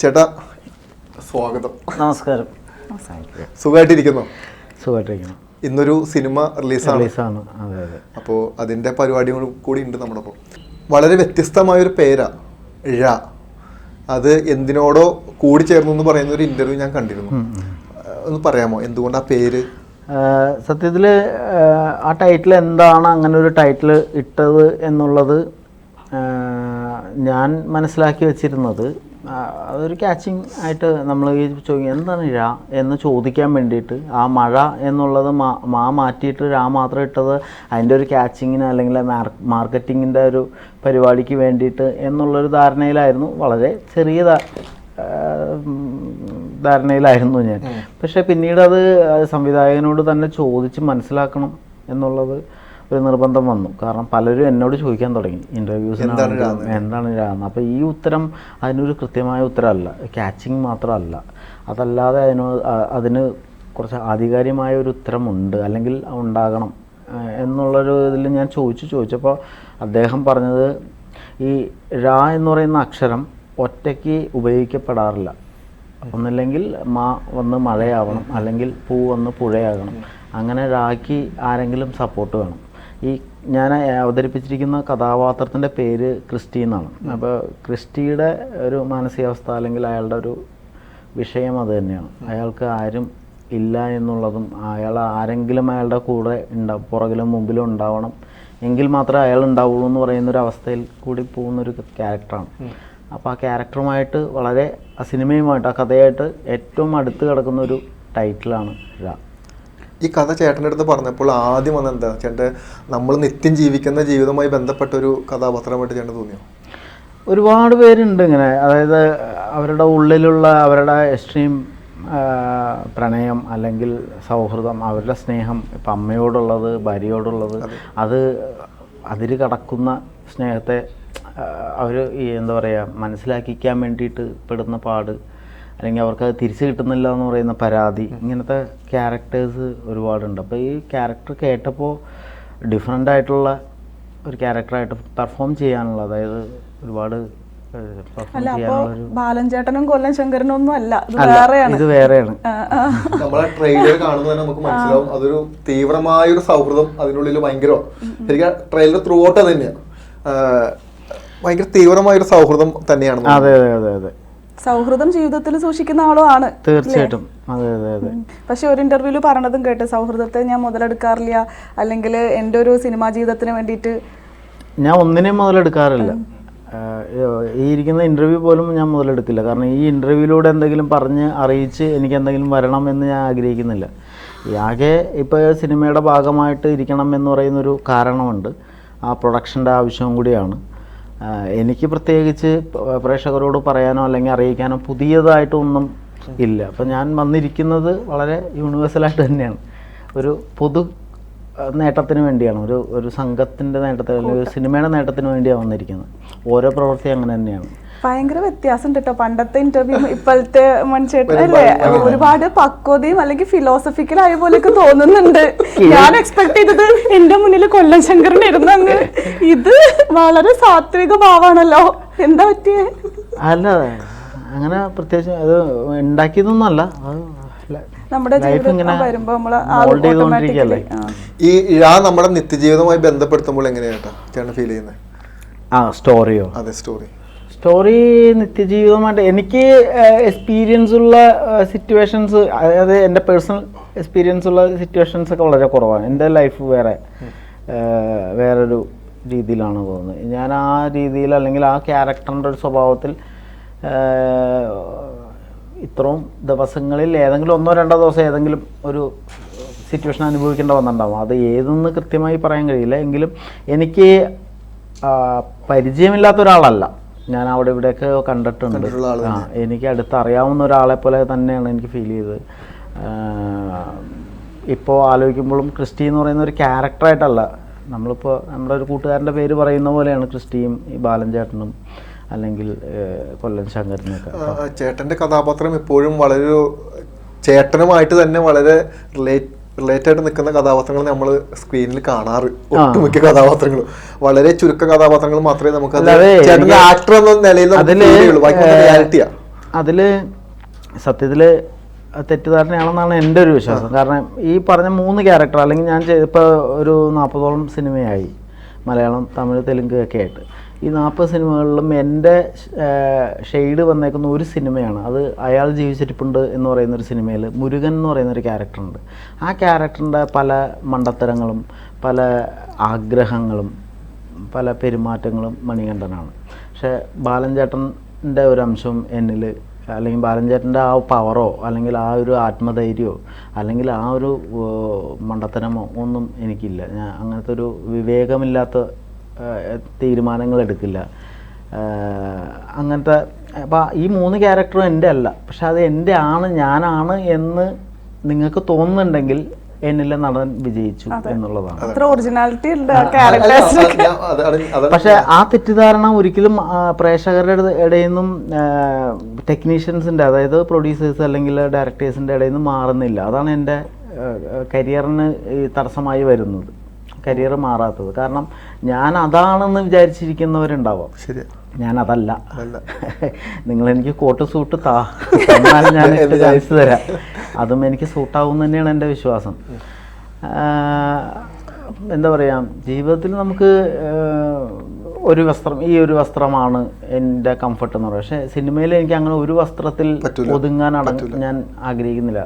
ചേട്ടാ സ്വാഗതം. നമസ്കാരം. സുഖമായിട്ടിരിക്കുന്നു? സുഖമായിട്ടിരിക്കുന്നു. ഇന്നൊരു സിനിമ റിലീസാണ്. അതെ അതെ. അപ്പോൾ അതിൻ്റെ പരിപാടികൾ കൂടി ഉണ്ട് നമ്മുടെ ഒപ്പം. വളരെ വ്യത്യസ്തമായൊരു പേരാ ഴ. അത് എന്തിനോടോ കൂടി ചേർന്നു എന്ന് പറയുന്ന ഒരു ഇൻ്റർവ്യൂ ഞാൻ കണ്ടിരുന്നു. ഒന്ന് പറയാമോ എന്തുകൊണ്ട് ആ പേര്? സത്യത്തിൽ ആ ടൈറ്റിൽ എന്താണ് അങ്ങനെ ഒരു ടൈറ്റിൽ ഇട്ടത് എന്നുള്ളത് ഞാൻ മനസ്സിലാക്കി വെച്ചിരുന്നത് അതൊരു ക്യാച്ചിങ് ആയിട്ട് നമ്മൾ ഈ ചോദിക്കും എന്താണ് ഴ എന്ന് ചോദിക്കാൻ വേണ്ടിയിട്ട് ആ മഴ എന്നുള്ളത് മാറ്റിയിട്ട് ഴ മാത്രം ഇട്ടത് അതിൻ്റെ ഒരു ക്യാച്ചിങ്ങിന് അല്ലെങ്കിൽ മാർക്കറ്റിങ്ങിൻ്റെ ഒരു പരിപാടിക്ക് വേണ്ടിയിട്ട് എന്നുള്ളൊരു ധാരണയിലായിരുന്നു. വളരെ ചെറിയ ധാരണയിലായിരുന്നു ഞാൻ. പക്ഷേ പിന്നീട് അത് സംവിധായകനോട് തന്നെ ചോദിച്ച് മനസ്സിലാക്കണം എന്നുള്ളത് ഒരു നിർബന്ധം വന്നു. കാരണം പലരും എന്നോട് ചോദിക്കാൻ തുടങ്ങി ഇൻ്റർവ്യൂസിനാണ് എന്താണ് ഴാന്ന്. അപ്പോൾ ഈ ഉത്തരം അതിനൊരു കൃത്യമായ ഉത്തരമല്ല, ക്യാച്ചിങ് മാത്രമല്ല. അതല്ലാതെ അതിന് കുറച്ച് ആധികാരികമായ ഒരു ഉത്തരമുണ്ട് അല്ലെങ്കിൽ ഉണ്ടാകണം എന്നുള്ളൊരു ഇതിൽ ഞാൻ ചോദിച്ചപ്പോൾ അദ്ദേഹം പറഞ്ഞത് ഈ ഴ എന്ന് പറയുന്ന അക്ഷരം ഒറ്റയ്ക്ക് ഉപയോഗിക്കപ്പെടാറില്ല. ഒന്നില്ലെങ്കിൽ വന്ന് മഴയാവണം, അല്ലെങ്കിൽ പൂ വന്ന് പുഴയാകണം. അങ്ങനെ ഴാക്ക് ആരെങ്കിലും സപ്പോർട്ട് വേണം. ഈ ഞാൻ അവതരിപ്പിച്ചിരിക്കുന്ന കഥാപാത്രത്തിൻ്റെ പേര് ക്രിസ്റ്റി എന്നാണ്. അപ്പോൾ ക്രിസ്റ്റിയുടെ ഒരു മാനസികാവസ്ഥ അല്ലെങ്കിൽ അയാളുടെ ഒരു വിഷയം അത് തന്നെയാണ്. അയാൾക്ക് ആരും ഇല്ല എന്നുള്ളതും അയാൾ ആരെങ്കിലും അയാളുടെ കൂടെ പുറകിലും മുമ്പിലും ഉണ്ടാവണം എങ്കിൽ മാത്രമേ അയാൾ ഉണ്ടാവുള്ളൂ എന്ന് പറയുന്നൊരു അവസ്ഥയിൽ കൂടി പോകുന്നൊരു ക്യാരക്ടറാണ്. അപ്പോൾ ആ ക്യാരക്ടറുമായിട്ട് വളരെ ആ സിനിമയുമായിട്ട് ആ കഥയായിട്ട് ഏറ്റവും അടുത്ത് കിടക്കുന്ന ഒരു ടൈറ്റിലാണ് ഴ. ഈ കഥ ചേട്ടൻ്റെ അടുത്ത് പറഞ്ഞപ്പോൾ ആദ്യം വന്നത് എന്താ? ചേട്ടൻ നമ്മൾ നിത്യം ജീവിക്കുന്ന ജീവിതവുമായി ബന്ധപ്പെട്ട ഒരു കഥാപാത്രമായിട്ട് ചേട്ടൻ തോന്നിയോ? ഒരുപാട് പേരുണ്ട് ഇങ്ങനെ, അതായത് അവരുടെ ഉള്ളിലുള്ള അവരുടെ എക്സ്ട്രീം പ്രണയം അല്ലെങ്കിൽ സൗഹൃദം, അവരുടെ സ്നേഹം, ഇപ്പം അമ്മയോടുള്ളത്, ഭാര്യയോടുള്ളത്, അത് അതിര് കടക്കുന്ന സ്നേഹത്തെ അവർ എന്താ പറയുക മനസ്സിലാക്കിക്കാൻ വേണ്ടിയിട്ട് പെടുന്ന പാട്, അല്ലെങ്കിൽ അവർക്കത് തിരിച്ചു കിട്ടുന്നില്ല എന്ന് പറയുന്ന പരാതി, ഇങ്ങനത്തെ ക്യാരക്ടേഴ്സ് ഒരുപാടുണ്ട്. അപ്പോൾ ഈ ക്യാരക്ടർ കേട്ടപ്പോൾ ഡിഫറെൻ്റ് ആയിട്ടുള്ള ഒരു ക്യാരക്ടറായിട്ട് പെർഫോം ചെയ്യാനുള്ള, അതായത് ഒരുപാട് ബാലൻ ചേട്ടനും കൊല്ലം ശങ്കരനും ഒന്നും അല്ല, ഇത് വേറെയാണ്. നമ്മളെ ട്രെയിലർ കാണുമ്പോൾ തന്നെ നമുക്ക് മനസ്സിലാവും അതൊരു തീവ്രമായൊരു സൗഹൃദം അതിനുള്ളിൽ ഭയങ്കരമാണ്. ശരിക്കും ട്രെയിലർ ത്രൂ ഔട്ട് അത് തന്നെയാണ്, ഭയങ്കര തീവ്രമായൊരു സൗഹൃദം തന്നെയാണ്. അതെ അതെ അതെ അതെ. സൗഹൃദം ജീവിതത്തിൽ സൂക്ഷിക്കുന്ന ആളും ആണ് തീർച്ചയായിട്ടും. അതെ അതെ അതെ. പക്ഷെ ഒരു ഇന്റർവ്യൂവിൽ പറഞ്ഞതും കേട്ട് സൗഹൃദത്തെ ഞാൻ മുതലെടുക്കാറില്ല, അല്ലെങ്കിൽ എൻ്റെ ഒരു സിനിമാ ജീവിതത്തിന് വേണ്ടിയിട്ട് ഞാൻ ഒന്നിനെയും മുതലെടുക്കാറില്ല. ഈ ഇരിക്കുന്ന ഇൻ്റർവ്യൂ പോലും ഞാൻ മുതലെടുക്കില്ല. കാരണം ഈ ഇൻ്റർവ്യൂവിലൂടെ എന്തെങ്കിലും പറഞ്ഞ് അറിയിച്ച് എനിക്ക് എന്തെങ്കിലും വരണം എന്ന് ഞാൻ ആഗ്രഹിക്കുന്നില്ല. ആകെ ഇപ്പോൾ സിനിമയുടെ ഭാഗമായിട്ട് ഇരിക്കണം എന്ന് പറയുന്നൊരു കാരണമുണ്ട്, ആ പ്രൊഡക്ഷൻ്റെ ആവശ്യവും കൂടിയാണ്. എനിക്ക് പ്രത്യേകിച്ച് പ്രേക്ഷകരോട് പറയാനോ അല്ലെങ്കിൽ അറിയിക്കാനോ പുതിയതായിട്ടൊന്നും ഇല്ല. അപ്പം ഞാൻ വന്നിരിക്കുന്നത് വളരെ യൂണിവേഴ്സലായിട്ട് തന്നെയാണ്, ഒരു പൊതു നേട്ടത്തിന് വേണ്ടിയാണ്, ഒരു സംഘത്തിൻ്റെ നേട്ടത്തിന് അല്ലെങ്കിൽ ഒരു സിനിമയുടെ നേട്ടത്തിന് വേണ്ടിയാണ് വന്നിരിക്കുന്നത്. ഓരോ പ്രവൃത്തി അങ്ങനെ തന്നെയാണ്. ഭയങ്കര വ്യത്യാസം കേട്ടോ, പണ്ടത്തെ ഇന്റർവ്യൂ ഇപ്പോഴത്തെ മനുഷ്യട്ടൻ അല്ലേ, ഒരുപാട് പക്വതയും അല്ലെങ്കിൽ ഫിലോസഫിക്കൽ ആയ പോലെയൊക്കെ തോന്നുന്നുണ്ട്. ഞാൻ എക്സ്പെക്ട് ചെയ്തത് എന്റെ മുന്നിൽ കൊല്ലം ശങ്കരനായിരുന്നു, അങ്ങ് ഇത് വളരെ സാത്വിക ഭാവാണല്ലോ, എന്താ പറ്റിയേ? അല്ല അങ്ങനെ പ്രത്യേകിച്ച് അത് ഉണ്ടാക്കിയതൊന്നുമല്ല, നമ്മുടെ ജീവിതം വരുമ്പോ നമ്മള് ഈ ഴ നമ്മുടെ നിത്യജീവിതവുമായി ബന്ധപ്പെടുത്തുമ്പോൾ എങ്ങനെയാട്ടാ ചേട്ടൻ ഫീൽ ചെയ്യുന്നത്? സ്റ്റോറിയോ? അതെ, സ്റ്റോറി നിത്യജീവിതമായിട്ട് എനിക്ക് എക്സ്പീരിയൻസ് ഉള്ള സിറ്റുവേഷൻസ്, അതായത് എൻ്റെ പേഴ്സണൽ എക്സ്പീരിയൻസ് ഉള്ള സിറ്റുവേഷൻസ് ഒക്കെ വളരെ കുറവാണ്. എൻ്റെ ലൈഫ് വേറൊരു രീതിയിലാണ് പോകുന്നത്. ഞാൻ ആ രീതിയിൽ അല്ലെങ്കിൽ ആ ക്യാരക്ടറിൻ്റെ ഒരു സ്വഭാവത്തിൽ ഇത്രയും ദിവസങ്ങളിൽ ഏതെങ്കിലും 1-2 ദിവസം ഏതെങ്കിലും ഒരു സിറ്റുവേഷൻ അനുഭവിക്കേണ്ട വന്നിട്ടുണ്ടാവും. അത് ഏതെന്ന് കൃത്യമായി പറയാൻ കഴിയില്ല. എങ്കിലും എനിക്ക് പരിചയമില്ലാത്ത ഒരാളല്ല, ഞാൻ അവിടെ ഇവിടെയൊക്കെ കണ്ടിട്ടുണ്ട്. എനിക്ക് അടുത്തറിയാവുന്ന ഒരാളെ പോലെ തന്നെയാണ് എനിക്ക് ഫീൽ ചെയ്തത്. ഇപ്പോൾ ആലോചിക്കുമ്പോഴും ക്രിസ്റ്റി എന്ന് പറയുന്ന ഒരു ക്യാരക്ടറായിട്ടല്ല, നമ്മളിപ്പോൾ നമ്മുടെ ഒരു കൂട്ടുകാരൻ്റെ പേര് പറയുന്ന പോലെയാണ് ക്രിസ്റ്റിയും ഈ ബാലൻ ചേട്ടനും അല്ലെങ്കിൽ കൊല്ലം ശങ്കരനൊക്കെ. ചേട്ടൻ്റെ കഥാപാത്രം എപ്പോഴും വളരെ ചേട്ടനുമായിട്ട് തന്നെ വളരെ റിലേറ്റഡ് നിൽക്കുന്ന കഥാപാത്രങ്ങൾ നമ്മൾ സ്ക്രീനിൽ കാണാറ്. ഒട്ടുമിക്ക കഥാപാത്രങ്ങളും വളരെ ചുരുക്കം കഥാപാത്രങ്ങൾ മാത്രമേ നമുക്ക് ആക്ടർ എന്ന നിലയിൽ റിയാലിറ്റിയാ. അതിൽ സത്യത്തിൽ തെറ്റിദ്ധാരണയാണെന്നാണ് എൻ്റെ ഒരു വിശ്വാസം. കാരണം ഈ പറഞ്ഞ 3 ക്യാരക്ടർ, അല്ലെങ്കിൽ ഞാൻ ഇപ്പോൾ ഒരു 40ഓളം സിനിമയായി, മലയാളം, തമിഴ്, തെലുങ്ക് ഒക്കെ ആയിട്ട്. ഈ 40 സിനിമകളിലും എൻ്റെ ഷെയ്ഡ് വന്നേക്കുന്ന ഒരു സിനിമയാണ്. അത് അയാൾ ജീവിച്ചിരിപ്പുണ്ട് എന്ന് പറയുന്നൊരു സിനിമയിൽ മുരുകൻ എന്ന് പറയുന്നൊരു ക്യാരക്ടറുണ്ട്. ആ ക്യാരക്ടറിൻ്റെ പല മണ്ടത്തരങ്ങളും പല ആഗ്രഹങ്ങളും പല പെരുമാറ്റങ്ങളും മണികണ്ഠനാണ്. പക്ഷേ ബാലൻ ചേട്ടൻ്റെ ഒരു അംശം എന്നിൽ, അല്ലെങ്കിൽ ബാലൻ ചേട്ടൻ്റെ ആ പവറോ അല്ലെങ്കിൽ ആ ഒരു ആത്മധൈര്യമോ അല്ലെങ്കിൽ ആ ഒരു മണ്ടത്തരമോ ഒന്നും എനിക്കില്ല. ഞാൻ അങ്ങനത്തെ ഒരു വിവേകമില്ലാത്ത തീരുമാനങ്ങൾ എടുക്കില്ല. അങ്ങനത്തെ അപ്പോൾ ഈ 3 ക്യാരക്ടറും എൻ്റെ അല്ല. പക്ഷെ അത് എൻ്റെ ആണ്, ഞാനാണ് എന്ന് നിങ്ങൾക്ക് തോന്നുന്നുണ്ടെങ്കിൽ എന്നിലെ നടൻ വിജയിച്ചു എന്നുള്ളതാണ്. പക്ഷെ ആ തെറ്റിദ്ധാരണ ഒരിക്കലും പ്രേക്ഷകരുടെ ഇടയിൽ നിന്നും ടെക്നീഷ്യൻസിൻ്റെ, അതായത് പ്രൊഡ്യൂസേഴ്സ് അല്ലെങ്കിൽ ഡയറക്ടേഴ്സിൻ്റെ ഇടയിൽ നിന്നും മാറുന്നില്ല. അതാണ് എൻ്റെ കരിയറിന് തടസ്സമായി വരുന്നത്, കരിയർ മാറാത്തത്. കാരണം ഞാൻ അതാണെന്ന് വിചാരിച്ചിരിക്കുന്നവരുണ്ടാവാം, ഞാനതല്ല. നിങ്ങളെനിക്ക് കോട്ട് സൂട്ട് എന്നാലും ഞാൻ കഴിച്ചു തരാം, അതും എനിക്ക് സൂട്ടാവും തന്നെയാണ് എൻ്റെ വിശ്വാസം. എന്താ പറയുക, ജീവിതത്തിൽ നമുക്ക് ഒരു വസ്ത്രം, ഈ ഒരു വസ്ത്രമാണ് എൻ്റെ കംഫർട്ട് എന്ന് പറയുന്നത്. പക്ഷേ സിനിമയിൽ എനിക്ക് അങ്ങനെ ഒരു വസ്ത്രത്തിൽ ഒതുങ്ങാൻ ഞാൻ ആഗ്രഹിക്കുന്നില്ല.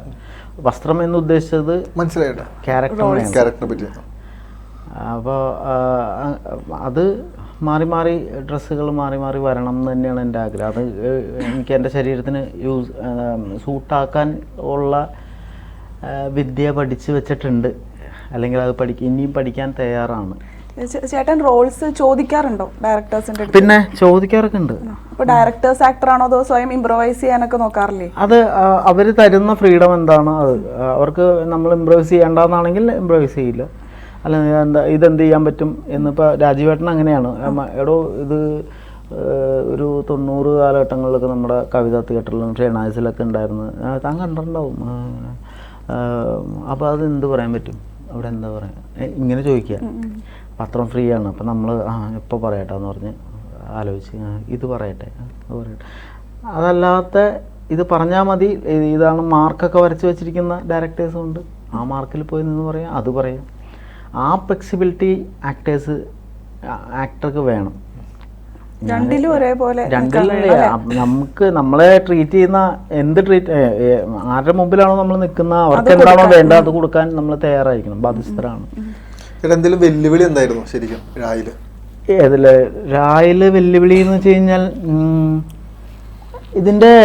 വസ്ത്രം എന്ന് ഉദ്ദേശിച്ചത് ക്യാരക്ടറിനെ പറ്റി. അപ്പോൾ അത് മാറി മാറി ഡ്രസ്സുകൾ മാറി മാറി വരണം എന്ന് തന്നെയാണ് എൻ്റെ ആഗ്രഹം. അത് എനിക്ക് എൻ്റെ ശരീരത്തിന് സൂട്ടാക്കാൻ ഉള്ള വിദ്യ പഠിച്ച് വെച്ചിട്ടുണ്ട്, അല്ലെങ്കിൽ അത് ഇനിയും പഠിക്കാൻ തയ്യാറാണ്. ചേട്ടൻ റോൾസ് ചോദിക്കാറുണ്ടോ ഡയറക്ടേഴ്സിന്റെ? പിന്നെ ചോദിക്കാറൊക്കെ ഉണ്ട്. അപ്പോൾ ഡയറക്ടേഴ്സ് ആക്ടറാണോ അതോ സ്വയം ഇംപ്രവൈസ് ചെയ്യാനൊക്കെ നോക്കാറില്ലേ? അത് അവർ തരുന്ന ഫ്രീഡം എന്താണ്, അത് അവർക്ക് നമ്മൾ ഇംപ്രവൈസ് ചെയ്യേണ്ടതെന്നാണെങ്കിൽ ഇംപ്രവൈസ് ചെയ്യില്ല. അല്ല ഇതെന്ത് ചെയ്യാൻ പറ്റും എന്നിപ്പോൾ രാജീവേട്ടൻ അങ്ങനെയാണ്. എടോ ഇത് ഒരു 90 കാലഘട്ടങ്ങളിലൊക്കെ നമ്മുടെ കവിതാ തിയേറ്ററിലും ഷേണാസിലൊക്കെ ഉണ്ടായിരുന്നു, താൻ കണ്ടിട്ടുണ്ടാവും. അപ്പോൾ അത് എന്ത് പറയാൻ പറ്റും, അവിടെ എന്താ പറയുക, ഇങ്ങനെ ചോദിക്കുക. പത്രം ഫ്രീ ആണ്, അപ്പം നമ്മൾ ഇപ്പോൾ പറയട്ടെ എന്ന് പറഞ്ഞ് ആലോചിച്ച് ഇത് പറയട്ടെ അത് പറയട്ടെ. അതല്ലാത്ത ഇത് പറഞ്ഞാൽ മതി, ഇതാണ് മാർക്കൊക്കെ വരച്ച് വെച്ചിരിക്കുന്ന ഡയറക്ടേഴ്സും ഉണ്ട്. ആ മാർക്കിൽ പോയി നിന്ന് പറയാം, അത് പറയാം. ആ ഫ്ലെക്സിബിലിറ്റി ആക്ടർക്ക് വേണം. രണ്ടിലും ഒരേപോലെ നമുക്ക് നമ്മളെ ട്രീറ്റ് ചെയ്യുന്ന ആരുടെ മുമ്പിലാണോ നമ്മൾ നിൽക്കുന്ന, അവർക്ക് എന്താണോ വേണ്ടത് അത് കൊടുക്കാൻ നമ്മൾ തയ്യാറായിരിക്കണം, ബാധ്യസ്ഥരാണ്. എന്തെങ്കിലും വെല്ലുവിളി എന്തായിരുന്നു ശരിക്കും രായില്? രായില് വെല്ലുവിളി എന്ന് വെച്ച് കഴിഞ്ഞാൽ ഇതിൻ്റെ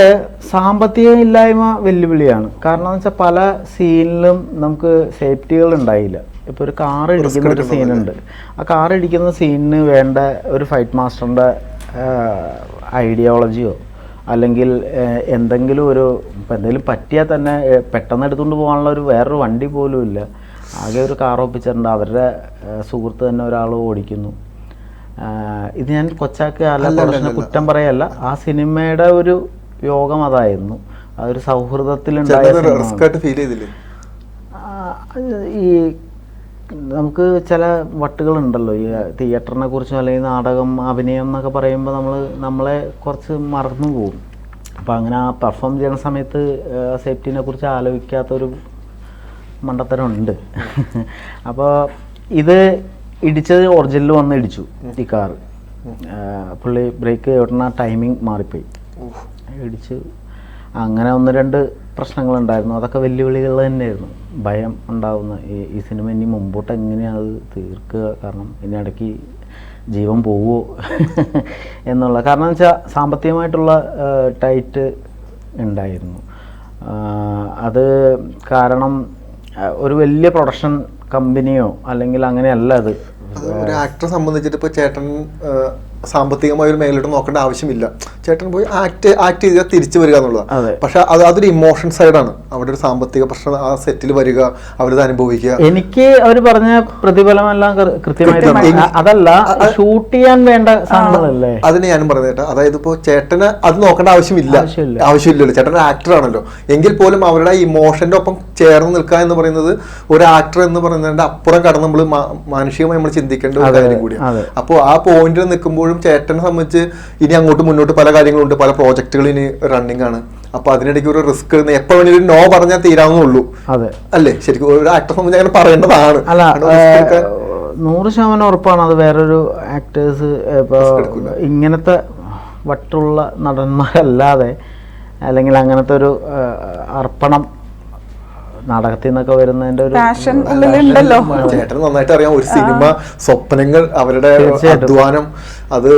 സാമ്പത്തിക ഇല്ലായ്മ വെല്ലുവിളിയാണ്. കാരണം എന്ന് വെച്ചാൽ പല സീനിലും നമുക്ക് സേഫ്റ്റികൾ ഉണ്ടായില്ല. ഇപ്പോൾ ഒരു കാർ ഇടിക്കുന്ന ഒരു സീനുണ്ട്, ആ കാർ ഇടിക്കുന്ന സീനിന് വേണ്ട ഒരു ഫൈറ്റ് മാസ്റ്ററിൻ്റെ ഐഡിയോളജിയോ അല്ലെങ്കിൽ എന്തെങ്കിലും ഇപ്പം എന്തെങ്കിലും പറ്റിയാൽ തന്നെ പെട്ടെന്ന് എടുത്തുകൊണ്ട് പോകാനുള്ള വേറൊരു വണ്ടി പോലും ഇല്ല. ആകെ ഒരു കാർ ഒപ്പിച്ചിട്ടുണ്ട്, അവരുടെ സുഹൃത്ത് തന്നെ ഒരാൾ ഓടിക്കുന്നു. ഇത് ഞാൻ കൊച്ചാക്ക് അല്ല കുറ്റം പറയല്ല, ആ സിനിമയുടെ ഒരു യോഗം അതായിരുന്നു. അതൊരു സൗഹൃദത്തിലുണ്ടായ ഈ നമുക്ക് ചില വട്ടുകളുണ്ടല്ലോ ഈ തിയേറ്ററിനെ കുറിച്ചും അല്ലെങ്കിൽ നാടകം, അഭിനയം എന്നൊക്കെ പറയുമ്പോൾ നമ്മളെ കുറച്ച് മറന്നു പോകും. അപ്പോൾ അങ്ങനെ ആ പെർഫോം ചെയ്യുന്ന സമയത്ത് സേഫ്റ്റിനെ കുറിച്ച് ആലോചിക്കാത്തൊരു മണ്ടത്തരം ഉണ്ട്. അപ്പോൾ ഇത് ഇടിച്ചത് ഒറിജിനൽ വന്ന് ഇടിച്ചു ഈ കാറ്. പുള്ളി ബ്രേക്ക് ചവിട്ടുന്ന ടൈമിങ് മാറിപ്പോയി, ഇടിച്ച്. അങ്ങനെ 1-2 പ്രശ്നങ്ങളുണ്ടായിരുന്നു. അതൊക്കെ വെല്ലുവിളികൾ തന്നെയായിരുന്നു. ഭയം ഉണ്ടാകുന്ന ഈ സിനിമ ഇനി മുമ്പോട്ട് എങ്ങനെയാണ് അത് തീർക്കുക, കാരണം ഇനി ഇടയ്ക്ക് ജീവൻ പോവുമോ എന്നുള്ള. കാരണം എന്ന് വെച്ചാൽ സാമ്പത്തികമായിട്ടുള്ള ടൈറ്റ് ഉണ്ടായിരുന്നു. അത് കാരണം ഒരു വലിയ പ്രൊഡക്ഷൻ കമ്പനിയോ അല്ലെങ്കിൽ അങ്ങനെയല്ല. അത് ഒരു ആക്ടറെ സംബന്ധിച്ചിട്ട് ഇപ്പോൾ ചേട്ടൻ സാമ്പത്തികമായ ഒരു മേഖലയോട്ട് നോക്കേണ്ട ആവശ്യമില്ല. ചേട്ടൻ പോയി ആക്ട് ചെയ്താൽ തിരിച്ചു വരിക എന്നുള്ളതാണ്. പക്ഷെ അതൊരു ഇമോഷൻ സൈഡാണ്. അവിടെ ഒരു സാമ്പത്തിക പ്രശ്നം ആ സെറ്റിൽ വരിക, അവരത് അനുഭവിക്കുക. എനിക്ക് അവർ പറഞ്ഞ പ്രതിഫലമെല്ലാം കൃത്യമായിട്ട് അതല്ല, ഷൂട്ട് ചെയ്യാൻ വേണ്ട സാധനങ്ങളല്ലേ. അതിന് ഞാനും പറഞ്ഞത് ചേട്ടാ, അതായത് ഇപ്പോൾ ചേട്ടന് അത് നോക്കേണ്ട ആവശ്യമില്ലല്ലോ. ചേട്ടൻ ഒരു ആക്ടർ ആണല്ലോ. എങ്കിൽ പോലും അവരുടെ ഇമോഷന്റെ ഒപ്പം ചേർന്ന് നിൽക്കുക എന്ന് പറയുന്നത് ഒരു ആക്ടർ എന്ന് പറയുന്നതിന്റെ അപ്പുറം കടന്ന് നമ്മൾ മാനുഷികമായി നമ്മൾ ചിന്തിക്കേണ്ട ഒരു കാര്യം കൂടിയാണ്. അപ്പോൾ ആ പോയിന്റിൽ നിൽക്കുമ്പോഴും പറയുമ്പോഴും ചേട്ടനെ സംബന്ധിച്ച് ഇനി അങ്ങോട്ട് മുന്നോട്ട് പല കാര്യങ്ങളുണ്ട്, പല പ്രോജക്റ്റുകൾ ഇനി റണ്ണിങ് ആണ്. അപ്പൊ അതിനിടയ്ക്ക് ഒരു റിസ്ക് എപ്പോ വേണമെങ്കിലും നോ പറഞ്ഞാൽ തീരാവുന്നുള്ളൂ. അതെ അല്ലേ? ശരിക്കും ഒരു ആക്ടറെ സംബന്ധിച്ച് അങ്ങനെ പറയേണ്ടതാണ്. അല്ല 100% ഉറപ്പാണ്. അത് വേറൊരു ആക്ടേഴ്സ് ഇപ്പോൾ ഇങ്ങനത്തെ വട്ടുള്ള നടന്മാരല്ലാതെ, അല്ലെങ്കിൽ അങ്ങനത്തെ ഒരു അർപ്പണം നാടകത്തിൽ നിന്നൊക്കെ വരുന്നതിന്റെ ഒരു പാഷൻ ഉള്ളിലുണ്ടല്ലോ. ചേട്ടന് നന്നായിട്ട് അറിയാം ഒരു സിനിമ സ്വപ്നങ്ങൾ, അവരുടെ അധ്വാനം, അത്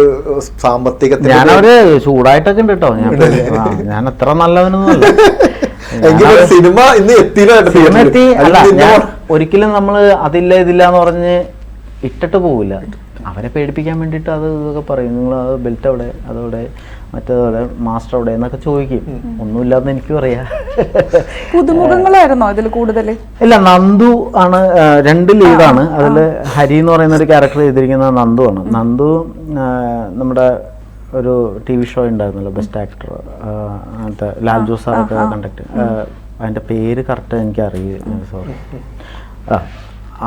സാമ്പത്തികത്തിൽ ഞാനവര് ചൂടായിട്ടൊക്കെ ഉണ്ട് കേട്ടോ. ഞാൻ അത്ര നല്ലവനൊന്നും അല്ല. സിനിമ ഇന്ന് എത്തി അല്ല, ഞാൻ ഒരിക്കലും നമ്മള് അതില്ല ഇതില്ല എന്ന് പറഞ്ഞ് ഇട്ടിട്ട് പോവില്ല. അവരെ പേടിപ്പിക്കാൻ വേണ്ടിയിട്ട് അത് ഇതൊക്കെ പറയും. നിങ്ങൾ അത് ബെൽറ്റ് എവിടെ, അതവിടെ, മറ്റേതവിടെ, മാസ്റ്റർ അവിടെ എന്നൊക്കെ ചോദിക്കും. ഒന്നുമില്ലാന്ന് എനിക്കും അറിയാം. പുതുമുഖങ്ങളായിരുന്നോ ഇതിൽ കൂടുതൽ? ഇല്ല, നന്ദു ആണ് 2 ലീഡാണ്. അതിൽ ഹരി എന്ന് പറയുന്ന ഒരു ക്യാരക്ടർ ചെയ്തിരിക്കുന്ന നന്ദു ആണ്. നന്ദു നമ്മുടെ ഒരു TV ഷോ ഉണ്ടായിരുന്നല്ലോ, ബെസ്റ്റ് ആക്ടർ, അങ്ങനത്തെ ലാൽ ജോസ് സാറൊക്കെ കണ്ടക്ട്. അതിൻ്റെ പേര് കറക്റ്റ് എനിക്ക് അറിയില്ല, സോറി.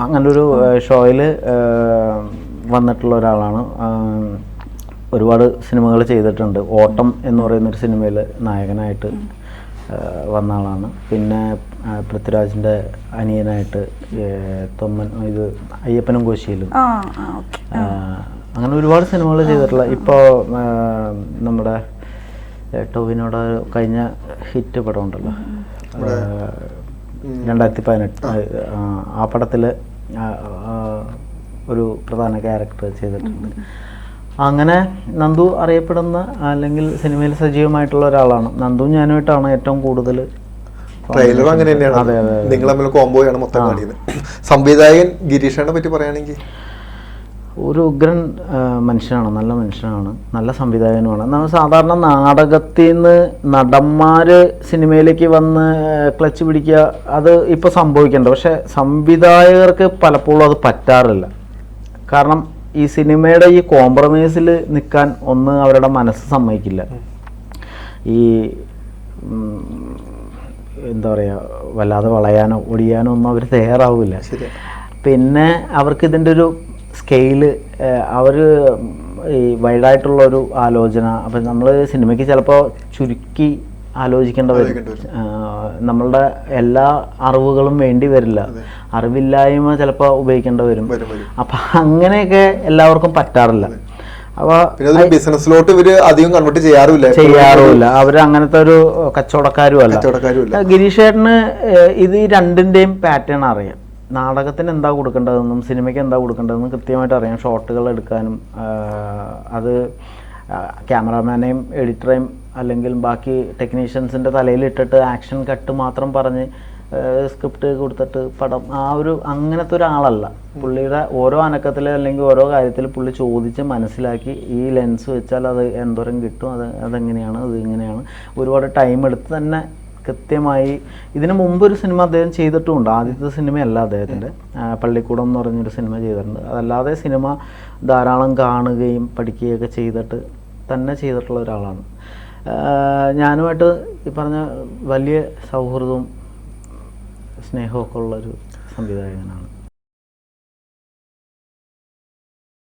അങ്ങനൊരു ഷോയിൽ വന്നിട്ടുള്ള ഒരാളാണ്. ഒരുപാട് സിനിമകൾ ചെയ്തിട്ടുണ്ട്. ഓട്ടം എന്ന് പറയുന്നൊരു സിനിമയിൽ നായകനായിട്ട് വന്ന ആളാണ്. പിന്നെ പൃഥ്വിരാജിൻ്റെ അനിയനായിട്ട് ഇത് അയ്യപ്പനും കോശിയിലും അങ്ങനെ ഒരുപാട് സിനിമകൾ ചെയ്തിട്ടുള്ള. ഇപ്പോൾ നമ്മുടെ ടോവിനോട് കഴിഞ്ഞ ഹിറ്റ് പടം ഉണ്ടല്ലോ, 2018, ആ പടത്തിൽ ഒരു പ്രധാന ക്യാരക്ടർ ചെയ്തിട്ടുണ്ട്. അങ്ങനെ നന്ദു അറിയപ്പെടുന്ന അല്ലെങ്കിൽ സിനിമയിൽ സജീവമായിട്ടുള്ള ഒരാളാണ്. നന്ദു ഞാനുമായിട്ടാണ് ഏറ്റവും കൂടുതൽ. ട്രെയിലർ അങ്ങനെ തന്നെയാണ്, നിങ്ങൾ തമ്മിൽ കോംബോയാണ് മൊത്തം കാണിക്കുന്നത്. സംവിധായകൻ ഗിരീഷനെ പറ്റി പറയുകയാണെങ്കിൽ ഒരു ഉഗ്രൻ മനുഷ്യനാണ്, നല്ല മനുഷ്യനാണ്, നല്ല സംവിധായകനുമാണ്. നമ്മൾ സാധാരണ നാടകത്തിൽ നിന്ന് നടന്മാർ സിനിമയിലേക്ക് വന്ന് ക്ലച്ച് പിടിക്കുക, അത് ഇപ്പോൾ സംഭവിക്കേണ്ട. പക്ഷെ സംവിധായകർക്ക് പലപ്പോഴും അത് പറ്റാറില്ല. കാരണം ഈ സിനിമയുടെ ഈ കോംപ്രമൈസിൽ നിൽക്കാൻ അവരുടെ മനസ്സ് സമ്മതിക്കില്ല. ഈ എന്താ പറയുക, വല്ലാതെ വളയാനോ ഒടിയാനോ ഒന്നും അവർ തയ്യാറാവില്ല. പിന്നെ അവർക്ക് ഇതിൻ്റെ ഒരു സ്കെയില്, അവർ ഈ വൈഡായിട്ടുള്ളൊരു ആലോചന. അപ്പം നമ്മൾ സിനിമയ്ക്ക് ചിലപ്പോൾ ചുരുക്കി ആലോചിക്കേണ്ട വരും. നമ്മളുടെ എല്ലാ അറിവുകളും വേണ്ടി വരില്ല, അറിവില്ലായ്മ ചിലപ്പോൾ ഉപയോഗിക്കേണ്ടി വരും. അപ്പം അങ്ങനെയൊക്കെ എല്ലാവർക്കും പറ്റാറില്ല. അപ്പോൾ ബിസിനസ്സിലോട്ട് ഇവര് അധികം കൺവേർട്ട് ചെയ്യാറുമില്ല. അവർ അങ്ങനത്തെ ഒരു കച്ചവടക്കാരും അല്ല. ഗിരീഷ് ചേട്ടന് ഇത് രണ്ടിൻ്റെയും പാറ്റേൺ അറിയാം. നാടകത്തിന് എന്താ കൊടുക്കേണ്ടതെന്നും സിനിമയ്ക്ക് എന്താ കൊടുക്കേണ്ടതെന്നും കൃത്യമായിട്ട് അറിയാം. ഷോട്ടുകൾ എടുക്കാനും അത് ക്യാമറാമാനെയും എഡിറ്ററെയും അല്ലെങ്കിൽ ബാക്കി ടെക്നീഷ്യൻസിൻ്റെ തലയിലിട്ടിട്ട് ആക്ഷൻ കട്ട് മാത്രം പറഞ്ഞ് സ്ക്രിപ്റ്റ് കൊടുത്തിട്ട് പടം അങ്ങനത്തെ ഒരാളല്ല. പുള്ളിയുടെ ഓരോ അനക്കത്തിൽ അല്ലെങ്കിൽ ഓരോ കാര്യത്തിൽ പുള്ളി ചോദിച്ച് മനസ്സിലാക്കി ഈ ലെൻസ് വെച്ചാൽ അത് എന്തോരം കിട്ടും, അതെങ്ങനെയാണ്, അത് ഇങ്ങനെയാണ്, ഒരുപാട് ടൈം എടുത്ത് തന്നെ കൃത്യമായി. ഇതിനു മുമ്പ് ഒരു സിനിമ അദ്ദേഹം ചെയ്തിട്ടുമുണ്ട്. ആദ്യത്തെ സിനിമയല്ല അദ്ദേഹത്തിൻ്റെ, പള്ളിക്കൂടം എന്ന് പറഞ്ഞൊരു സിനിമ ചെയ്തിട്ടുണ്ട്. അതല്ലാതെ സിനിമ ധാരാളം കാണുകയും പഠിക്കുകയൊക്കെ ചെയ്തിട്ടുള്ള ഒരാളാണ്. ഞാനുമായിട്ട് ഈ പറഞ്ഞ വലിയ സൗഹൃദവും സ്നേഹമൊക്കെ ഉള്ളൊരു സംവിധായകനാണ്.